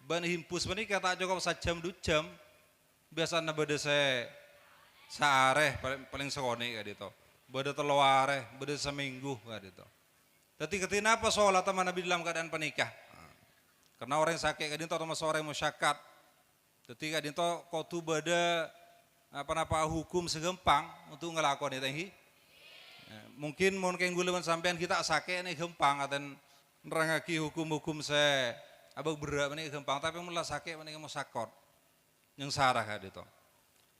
ban himpus bani kata cukup sajam 2 jam biasa bade saya saareh paling sekoni kayak gitu bade teluareh bade seminggu kayak gitu tapi ketika apa sholat sama Nabi dalam keadaan penikah karena orang yang sakit kadin atau orang yang musyakat ketika kadin kau tu bade apa hukum segempang untuk ngelakuin itu mungkin guleman sampean kita sakit nih gempang atau nerangaki hukum-hukum saya abang berat ini gempang tapi malah sakit ini mau sakot yang sarah kan itu.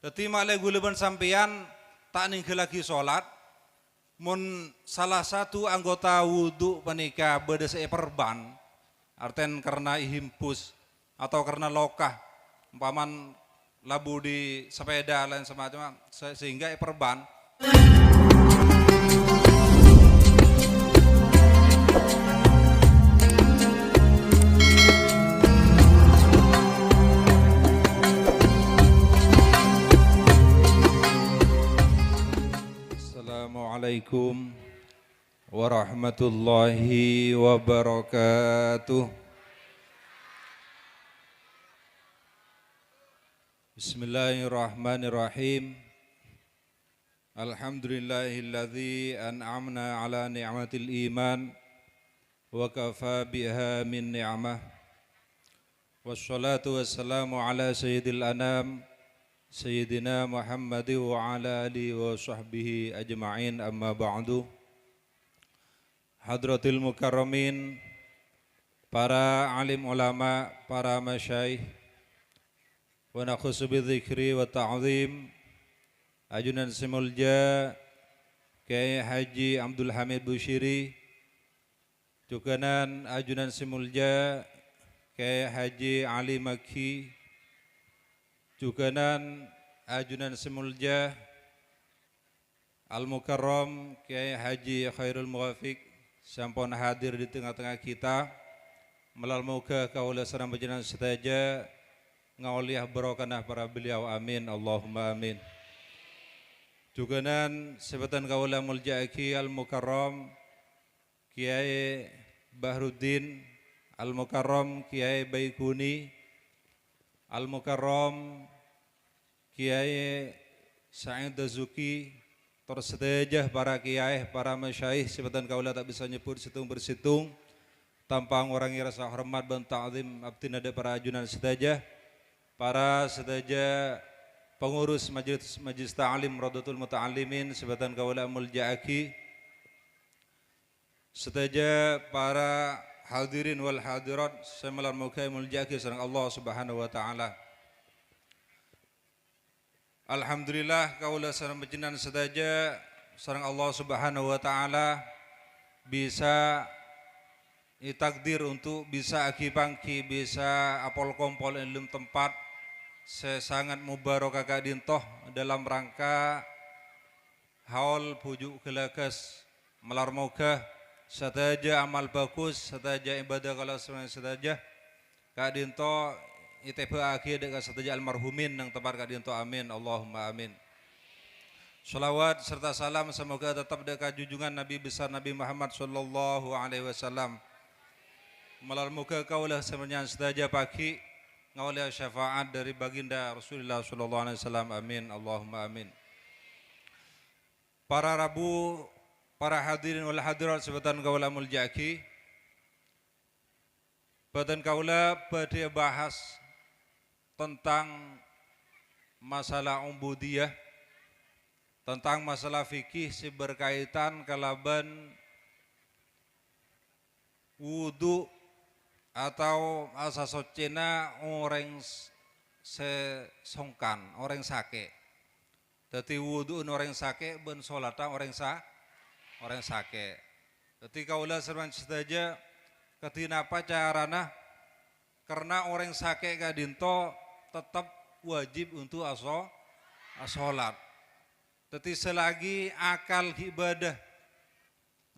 Tapi malah guleban sampean tak ninggal lagi sholat, mun salah satu anggota wudhu penikah beda seperban, artian karena ihimpus atau karena lokah, umpaman labu di sepeda lain semacam sehingga perban. Assalamualaikum warahmatullahi wabarakatuh. Bismillahirrahmanirrahim. Alhamdulillahilladzi an'amna ala ni'matil iman wa kafa biha min ni'mah. Wassalatu wassalamu ala sayyidil anam Sayyidina Muhammad wa ala alihi wa sahbihi ajma'in amma ba'du. Hadratil mukarramin, para alim ulama, para masyaikh, wa nakhusu bidzikri wa ta'zim ajunan simulja Kiai Haji Abdul Hamid Bushiri, jukanan ajunan simulja Kiai Haji Ali Makki, jukanan ajunan semulja Al-Mukarram Kiai Haji Khairul Muwafiq sampun hadir di tengah-tengah kita melalui muka kaula sareng panjenengan sedaya ngauliah barokah para beliau amin Allahumma amin. Jukanan sebatan kaula muljaaki Al-Mukarram Kiai Bahruddin Al-Mukarram Kiai Baikuni Al-Mukarram Kiai Sa'id Dazuki tersedajah para kiai, para masyaikh sebatan kaula tak bisa nyebut situng bersitung tanpa ngurangi rasa hormat dan ta'zim abdin ada para ajunan sedajah para sedajah pengurus majlis ta'lim Radatul Muta'allimin sebatan kaula muljaaki sedajah para hadirin wal hadirat semalam mukai muljaaki sareng Allah Subhanahu wa taala. Alhamdulillah kaula sareng panjenengan sedaya sareng Allah Subhanahu wa taala bisa ditakdir untuk bisa aki-pangki bisa apol kompol dalam tempat sangat mubarakah kadintoh dalam rangka haul pujuk gelagas melar moga sadaja amal bagus sadaja ibadah kalau semuanya sadaja kadinto iteba akhir dengan sadaja almarhumin yang tempat kadinto amin Allahumma amin. Salawat serta salam semoga tetap dekat junjungan Nabi besar Nabi Muhammad sallallahu alaihi wasallam melalui muka kaulah semuanya sadaja pagi ngauliah syafaat dari baginda Rasulullah sallallahu alaihi wasallam amin Allahumma amin. Para rabu para hadirin wal hadirat sebatan kaula muljaaki badan kaula pada bahas tentang masalah ubudiyah tentang masalah fikih si berkaitan kalaban wudu atau asasocena orang sesongkan orang sake dadi wudu orang sake ben salata orang sake. Ketika ulah serban saja ketina apa carana karena orang sake kadinto tetap wajib untuk asolat. Tetapi selagi akal ibadah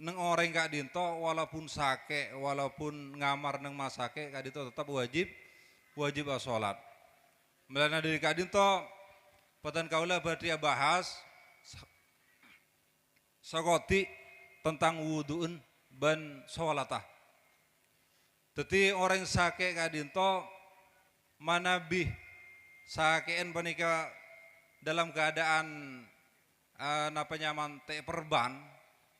neng orang kadinto walaupun sake walaupun ngamar neng masake kadinto tetap wajib asolat. Melana dari kadinto patan kaulah berarti bahas sakoti tentang wuduun ban sholatah. Jadi orang sakit kadinto manabih sakeen panika dalam keadaan napa nyaman te perban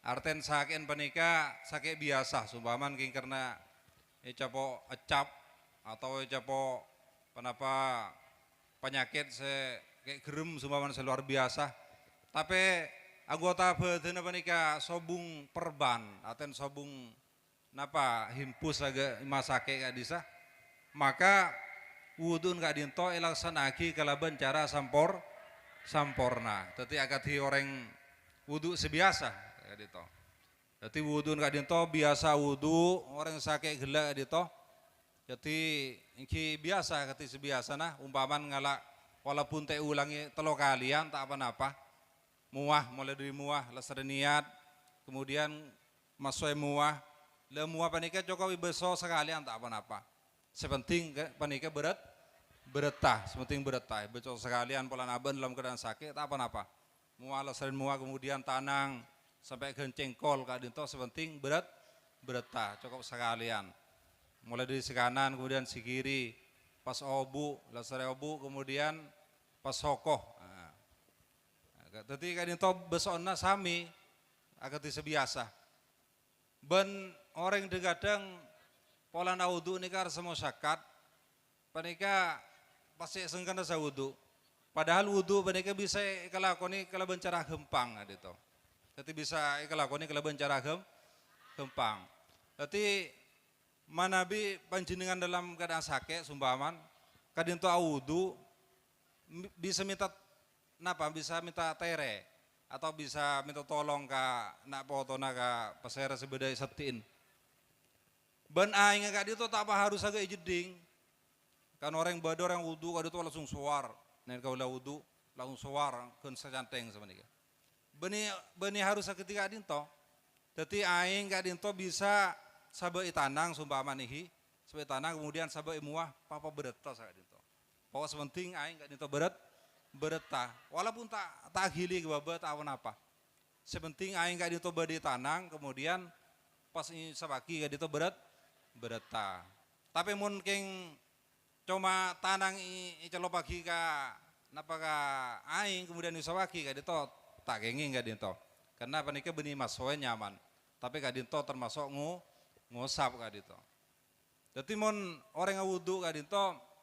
arten sakeen panika sake biasa sumpaman king karena capo ecap atau capo penapa penyakit se kayak gerem sumpaman luar biasa tapi anggota badan panika sobung perban aten sobung napa himpus agak masake kak disa maka wudun kak dinto ilaksanaki kalaban cara samporna tetapi akati orang wudu sebiasa kak dito jadi wudun kak dinto biasa wudu orang sakit gela kak dito jadi iki biasa kati sebiasa nah umpaman ngalak walaupun te ulangi telo kalian tak apa-apa muah mulai dari muah lesar niat kemudian masuk muah le muah panika Jokowi besok sekalian tak apa-apa sepenting panika beretah sepenting beretah besok sekalian pola naban dalam keadaan sakit tak apa-apa muah lesar muah kemudian tanang sampai gencengkol kak dinto sepenting beretah cukup sekalian mulai dari si kanan kemudian si kiri pas obu lesar obu kemudian pas sokoh tapi kan itu besokna sami agak sebiasa ben orang degadang pola naudu ini kan semua syakat panika pasti sengkan rasa wudu padahal wudu panika bisa kelakoni kalau bencara gempang gitu jadi bisa kelakoni kalau bencara gempang jadi manabi panjenengan dalam keadaan sakit sumpaman kadinto wudu bisa minta napa bisa minta tere atau bisa minta tolong ke nak potona ke pesera sebedai setin ben aing kak itu tak apa harus agak jeding kan orang bador yang wudu kak itu langsung suar nen kau lah wudu langsung suar kan secanteng sebenarnya beni harus ketika dinto jadi aing kak dinto bisa sabai tanang sumpah manihi sabai tanang kemudian sabai muah papa bereta kak dinto pokok sementing aing kak dinto beretah walaupun tak gili ke babat awan apa sepenting aing kak dito badi tanang kemudian pas ini sabaki kak dito beretah tapi mungkin cuma tanang celo pagi ka napa ka aing kemudian sabaki kak dito tak kenging kak dito karena panika benih masoe nyaman tapi kak dito termasuk ngusap kak dito jadi mun orang wudu kak dito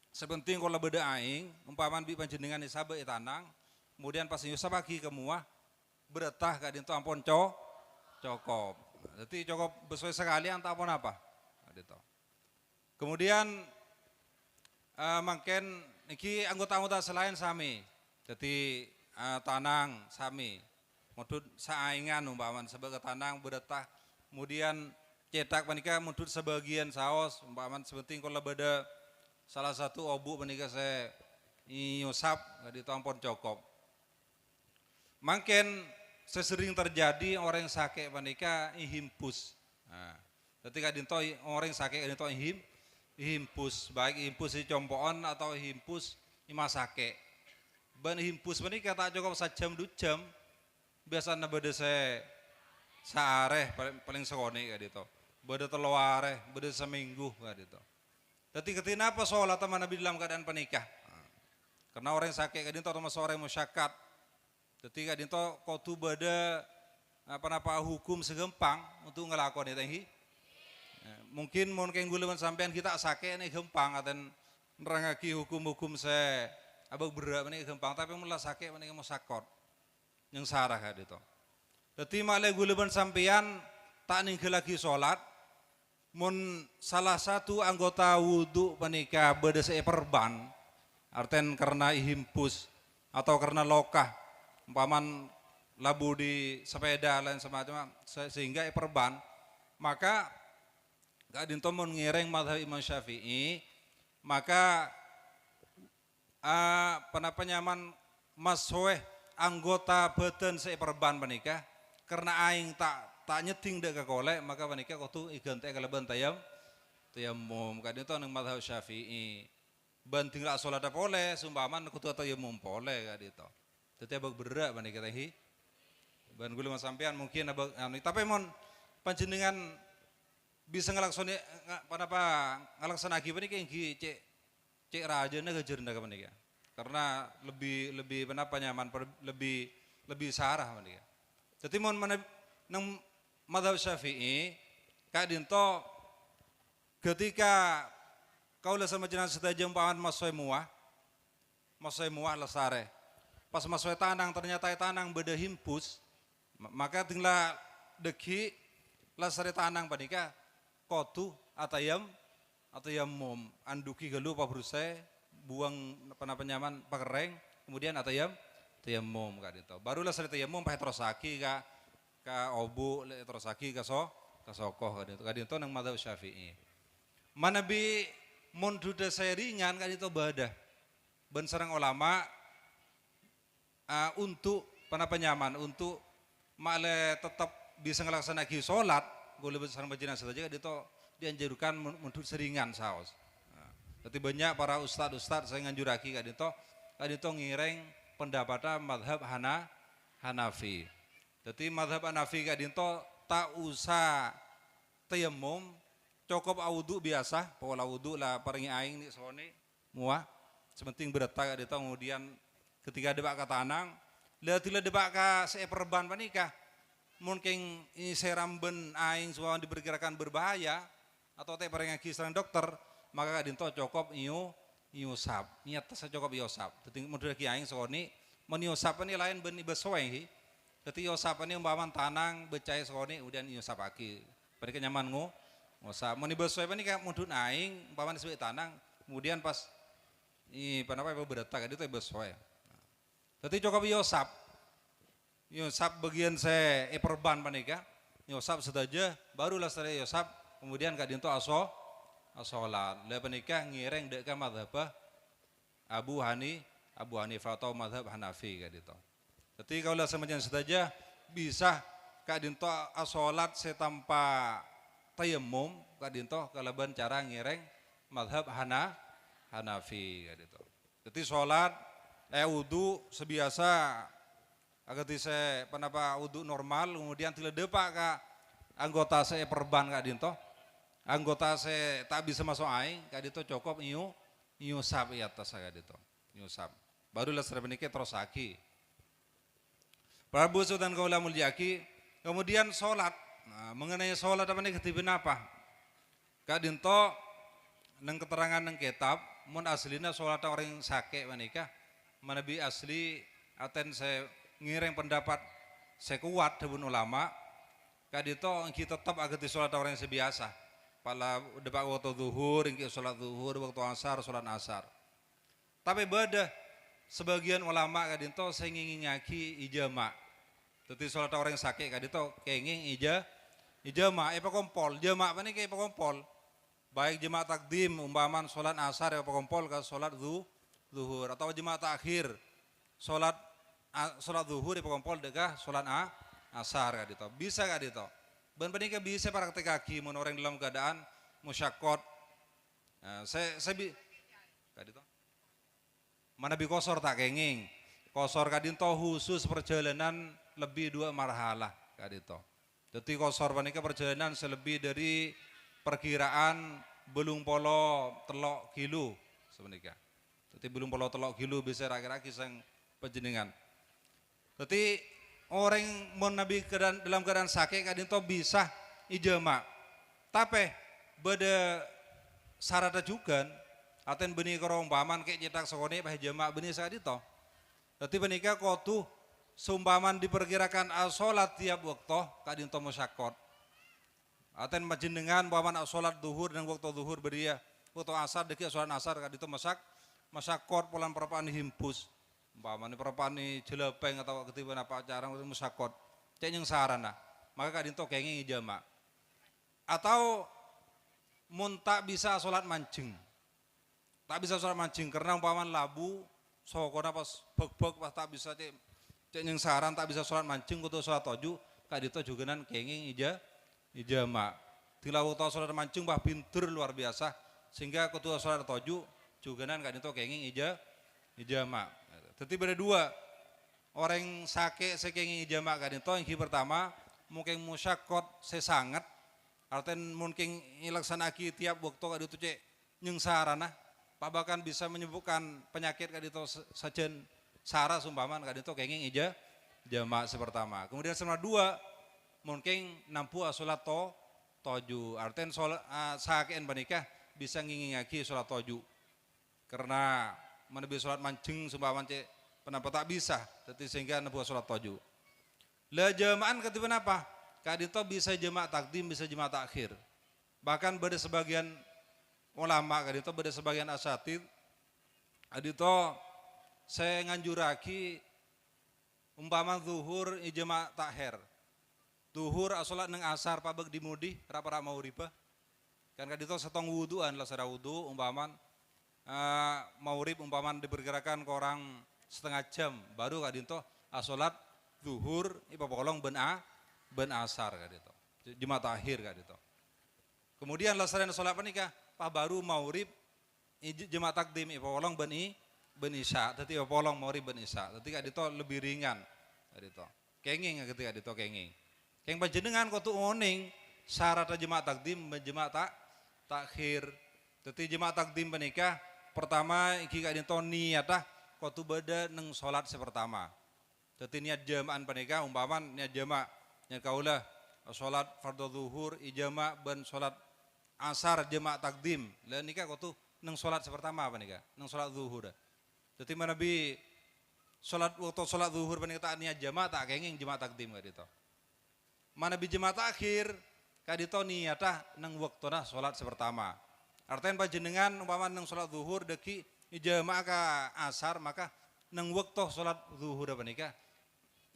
sepenting kalau beda aing umpaman bi panjenengan isabe tanang kemudian pas nyusap lagi ke muah beretah kak dinto ampun cokop jadi cokop besuai sekali antah pun apa gitu kemudian makin iki anggota-anggota selain sami jadi tanang sami mudut saingan umpaman sebagai tanang beretah kemudian cetak panika mudut sebagian saos umpaman sepenting kalau beda salah satu obu menikah saya nyusap di tampon cokop. Makin sesering terjadi orang sakit menikah himpus. Nah, ketika dinto orang sakit dinto himpus baik himpus di compoan atau himpus imasake. Ben himpus menikah tak cukup sajam 2 jam. Biasanya beda saya saareh paling sekone kayak gitu. Beda teluareh, beda seminggu kayak gitu. Tapi ketika apa sholat sama Nabi dalam keadaan penikah? Karena orang sakit kadin to sama sore musyakat. Jadi kadin to kotu bada apa hukum segempang untuk ngelakon itu. Mungkin guluman sampean kita sakit nih gempang atau nerangaki hukum-hukum saya abang berat nih gempang tapi mulai sakit nih musakot yang sarah kadin to. Jadi malah guluman sampean tak nih lagi sholat. Mun salah satu anggota wudu menikah berdasar perban arten karena himpus atau karena lokah umpaman labu di sepeda lain semacam sehingga perban maka gak dinto mun ngireng madhab Imam Syafi'i maka penapa nyaman masweh anggota beten seperban menikah karena aing tak nyeting dek ke kolek maka menikah kudu igante kaleban tayamum kadang itu nang madhab Syafi'i banting lah sholat boleh sumbaman kudu tayamum boleh kadito tetapi abag berak menikah tahi ban gulu sampean mungkin abag tapi mon panjenengan bisa ngelaksoni ngalaksanaki menikah yang cek cek raja ngejar ndak menika. Karena lebih kenapa nyaman lebih sarah menika. Jadi mon nang madhab Syafi'i kak dinto ketika kau sama jenazah sedaya umpaman masoi muah lesare. Pas masoi tanang ternyata tanang beda himpus, maka tinggal deki lesare tanang panika kotu atayam mom anduki gelu pabruse buang apa nyaman pakereng kemudian atayam mom kak dito. Baru lesare mom pakai terosaki ka obu terosaki ka sokoh kak dito nang madhab Syafi'i. Manabi mon duda saya ringan kak dito bada. Ben sareng ulama untuk nyaman untuk male tetap bisa ngelaksanakan sholat boleh bersama jenazah saja itu dianjurkan untuk seringan saos. Jadi banyak para ustadz saya nganjuraki kak itu ngireng pendapatnya madhab Hanafi. Jadi madhab Hanafi kak itu tak usah tayamum cukup wudu biasa pola wudu lah paringi aing nih sone muah sementing beretak kak itu kemudian ketika debak ke tanang lihat debak ke seperban panikah mungkin ini seramben aing semua diperkirakan berbahaya atau teh parengaki sareng dokter maka dinto cukup iusap niat saya cukup iusap jadi model ki aing soni meniusap ini lain ben besoe jadi iusap ini umpaman tanang becai soni kemudian iusap aki pada nyaman ngusap meni besoe ini kayak mudun aing umpaman sebagai tanang kemudian pas ini kenapa berdetak itu besoe jadi cukup iusap bagian saya perban panika yosap saja barulah saya yosap kemudian kak dinto asolat le panika ngireng dek ka madhab Abu Hanifah atau madhab Hanafi kak dinto. Jadi kalau semacam saja bisa kak dinto asolat setanpa tayamum kak dinto kalaban cara ngireng madhab Hanafi kak dinto. Jadi solat wudu sebiasa agar saya penapa wudhu normal kemudian tidak depak ke anggota saya perban kak dinto anggota saya tak bisa masuk aing kak dinto cukup iusap i atas kak dinto iusap barulah serba nikah terus aki Prabu Sultan Kaula Mulyaki kemudian sholat mengenai sholat apa nih ketipin apa kak dinto neng keterangan neng kitab mun aslina sholat orang sakit menikah manabi asli aten saya ngireng pendapat saya kuat dengan ulama kadito kita tetap agak sholat orang yang sebiasa pala depak waktu zuhur ingki sholat zuhur waktu asar sholat asar tapi beda sebagian ulama kadito saya ingin ngaki ijama jadi sholat orang yang sakit kadito kenging ijama kompol jama apa nih kayak kompol baik jama takdim umpaman sholat asar kompol ke sholat zuhur atau jama takhir sholat zuhur di pengompol dekah sholat asar kak dito bisa kak dito ben penika bisa praktek kaki mun orang dalam keadaan musyakot saya kak dito mana bi kosor tak kenging kosor kak dito khusus perjalanan lebih 2 marhalah kak dito jadi kosor penika perjalanan selebih dari perkiraan belum polo telok kilo semenika jadi belum polo telok kilo bisa rakyat sang penjenengan. Jadi orang mau nabi dalam keadaan sakit kadang itu bisa ijama. Tapi beda syaratnya juga. Aten benih korong paman kayak cetak sokone pah ijama benih saat itu. Jadi benikah kotu sumpaman diperkirakan asolat tiap waktu kadang itu musyakot. Aten majenengan paman asolat duhur dan waktu duhur beria waktu asar deki asolat asar kadang itu masyakot polan perapaan himpus. Umpamanya perapani jelepeng atau ketiban apa acara itu musakot cek yang sarana maka kak dinto kenging ijama atau mun tak bisa sholat mancing karena umpaman labu sokona pas beg pas tak bisa cek yang saran tak bisa sholat mancing kudu sholat toju kak dinto juga nan kenging ijama tilawu tau sholat mancing bah pinter luar biasa sehingga kudu sholat toju juga nan kak dinto kenging ijama. Jadi beda 2 orang sakit sekenging ijama kan itu yang pertama mungkin musyakot sesangat artinya mungkin ilaksanaki tiap waktu kan itu cek nyengsarana bahkan bisa menyembuhkan penyakit kadito sajen sara sumpaman kadito kenging ija jamaah sepertama. Kemudian sama dua mungkin nampu sholat toju. Artinya sholat sahakean panikah bisa ngingingaki sholat toju. Karena menebi sholat mancing sumpaman cek penapa tak bisa, jadi sehingga nampu sholat toju. Lah jamaah ketiba apa? Kadito bisa jamaah takdim, bisa jamaah takhir. Bahkan pada sebagian ulama kadito, pada sebagian asatid kadito saya nganjuraki umpama zuhur ijma takhir. Zuhur asolat neng asar pabeg dimudi rapa mau riba. Kan kadito setong wuduan lah sada wudu umpaman maurib umpaman diperkirakan ke orang setengah jam baru kadito asolat zuhur ipapolong ben asar kadito. Jemaah takhir kadito. Kemudian lasaran salat panika pa baru maurib jemaah takdim ipapolong ben isya. Dadi ipapolong maurib ben isya. Dadi kadito lebih ringan kadito. Kenging ketika kadito kenging. Keng panjenengan kudu oning syarat jemaah takdim jemaah takhir. Dadi jemaah takdim panika pertama iki kadito niatah kudu beda neng salat sepertama. Dadi niat jamaan panika umpaman niat jama' niat kaulah salat fardhu zuhur ijama' ben salat asar jama' takdim. Lah nika kudu nang salat sepertama panika, nang salat zuhur. Dadi manabi salat waktu salat zuhur panika tak niat jama' tak kenging jama' takdim kadito. Manabi jama' takhir kadito niatah nang waktuna salat sepertama. Artian panjenengan umpaman nang salat zuhur deki ijama' ka asar maka nang waktu salat zuhur panika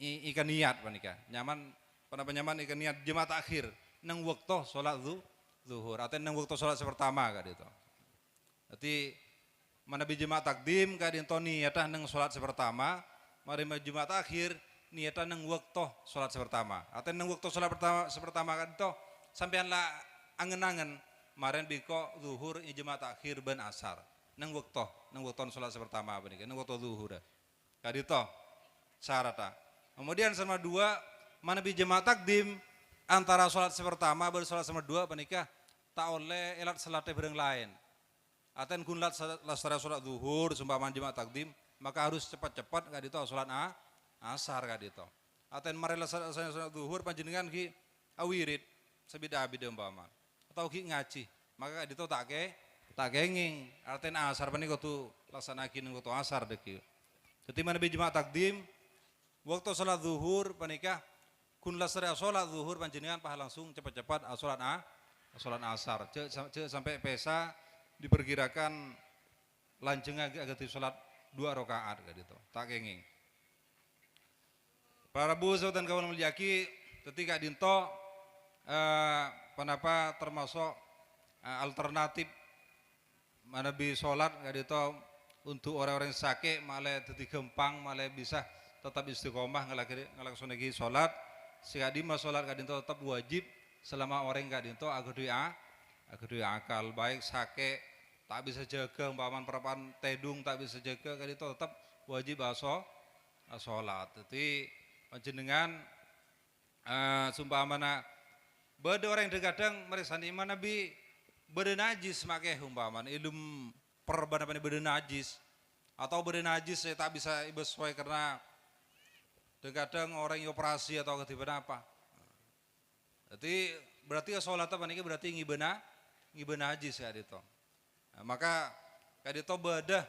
ikan niat panika nyaman penapa nyaman ikan niat jemaah takhir nang waktu salat zuhur atau nang waktu salat sepertama kadito. Berarti manabi jemaah takdim kadito niatah nang salat sepertama, mari jemaah takhir niatah nang waktu salat sepertama. Atau nang waktu salat sepertama kadito sampean lah angen-angen maren biko zuhur jemaah takhir ben asar. Nang waktu salat sepertama panika nang waktu zuhur. Kadito syaratnya. Kemudian sama dua manabi jemaah takdim antara sholat sepertama baru sholat sama dua panika tak oleh elat salatnya bareng lain. Aten kunlat lasara sholat zuhur sumpaman jemaah takdim maka harus cepat-cepat kadito sholat asar kadito. Aten mari lasara sholat zuhur panjenengan ki awirid sebida-bida umpaman atau ki ngaji maka kadito tak kenging. Aten asar panika tu laksanakin kudu asar deki. Jadi manabi jemaah takdim waktu sholat zuhur panika kun lasara sholat zuhur panjenengan pah langsung cepat-cepat sholat asar cek sampai pesa diperkirakan lanjeng agak sholat 2 rakaat gitu tak kenging. Para bu dan kawan mulyaki ketika dinto penapa termasuk alternatif manabi sholat gitu untuk orang-orang sakit malah jadi gempang malah bisa tetap istiqomah ngelaksanakan sholat sikadima sholat kadinto tetap wajib selama orang kadinto agar akal baik sakit tak bisa jaga umpaman perapan tedung tak bisa jaga kadinto tetap wajib sholat. Jadi panjenengan sumpamana beda orang kadang meresani mana nabi beda najis make umpaman ilum perbandingan beda najis atau beda najis saya tak bisa sesuai karena kadang orang yang operasi atau ketiba apa. Jadi berarti sholat apa nih berarti ngibena najis ya dito. Nah, maka kadito beda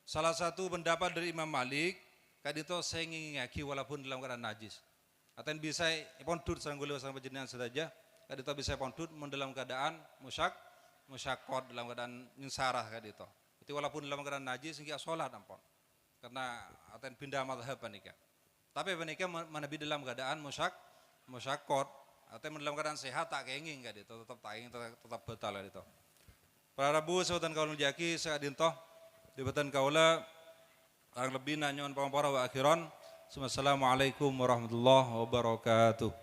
salah satu pendapat dari Imam Malik kadito saya ngingaki walaupun dalam keadaan najis. Aten bisa pondut sanggulio sang penjenengan saja kadito bisa pondut dalam keadaan musyakot dalam keadaan nyensarah kadito. Itu walaupun dalam keadaan najis hingga sholat ampun. Karena aten pindah mazhab panika. Tapi panika manabi dalam keadaan musyakot atau dalam keadaan sehat tak kenging kan itu tetap tak kenging tetap batal itu. Para rabu sahabat kaul jaki saat dinto dibatan kaula ang lebih nanyon pangpara wa akhiran. Assalamualaikum warahmatullahi wabarakatuh.